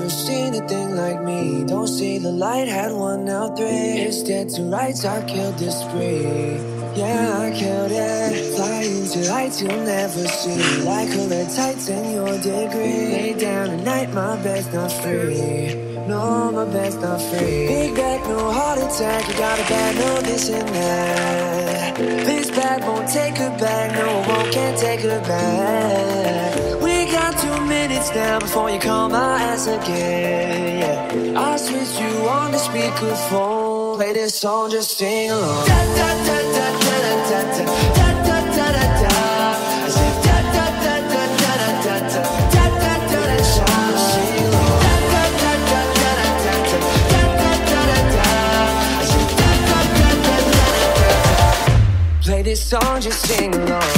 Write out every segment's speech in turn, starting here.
never seen a thing like me. Don't see the light, had one, now three. It's dead to rights, I killed this spree. Yeah, I killed it. Flying to heights you'll never see. Like a red tights in your degree. Lay down at night, my bed's not free. No, my bed's not free. Big back, no heart attack. You got a bad, no this and that. This bad won't take her back. No, won't, can't take her back. We got 2 minutes now before you call my ass again. Yeah, I'll switch you on the speakerphone. Play this song, just sing along. Da da da da da da da da da da da da. I said da da da da da da da da da da da da. Sing along. Da da da da da da da da da da da. I said da da da da da da da. Play this song, just sing along.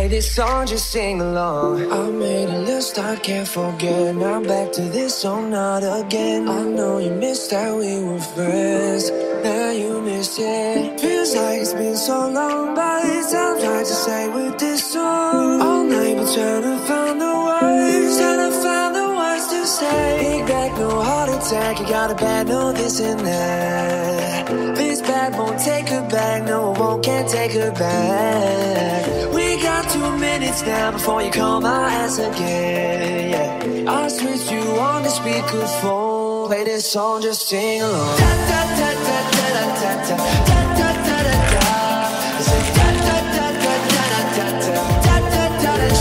This song, just sing along. I made a list I can't forget. Now back to this song, not again. I know you missed that we were friends. Now you miss it. Feels like it's been so long, but it's time right to say with this song. All night we're trying to find the words, trying to find the words to say. Big back, no heart attack. You got a bad, no this and that. This bad won't take her back. No, it won't, can't take her back. We got 2 minutes now before you call my ass again. Yeah, I'll switch you on the speakerphone. Play this song, just sing along. Da da da da da da da da da da da da da. I said da da da da da da da da da da da.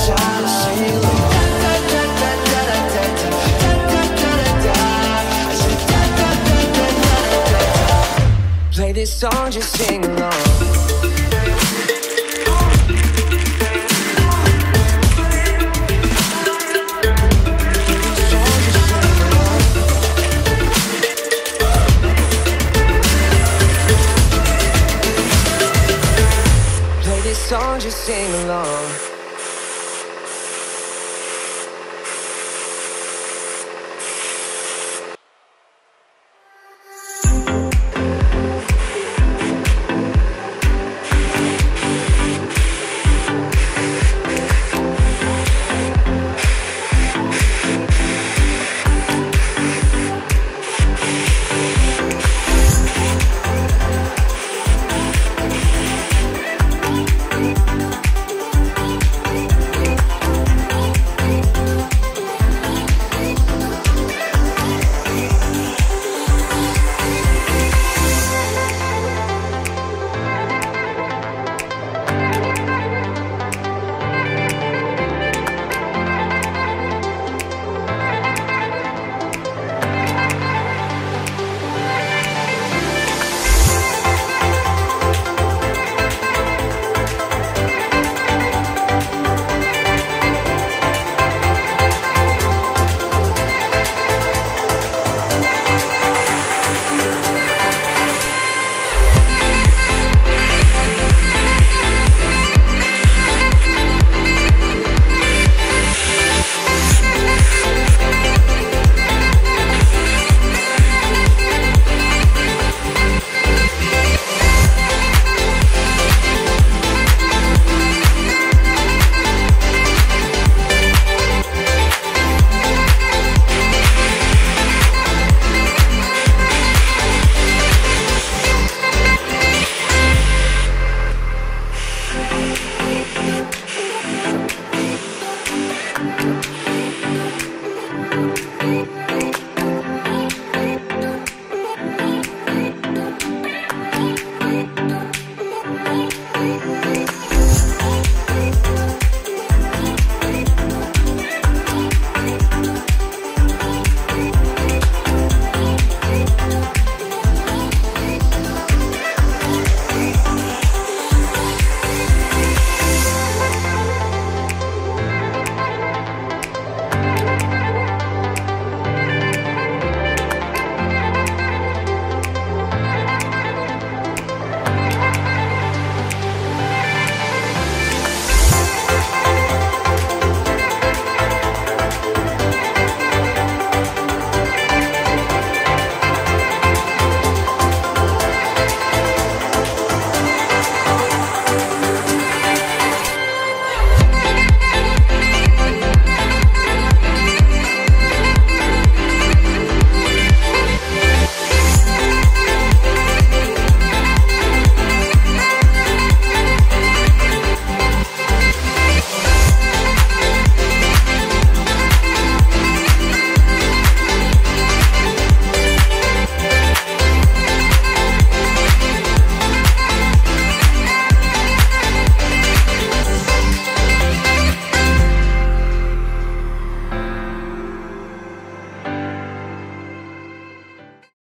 Sing along. Da da da da da da da da da da da da. I said da da da da da da da. Play this song, just sing along. Song, just sing along.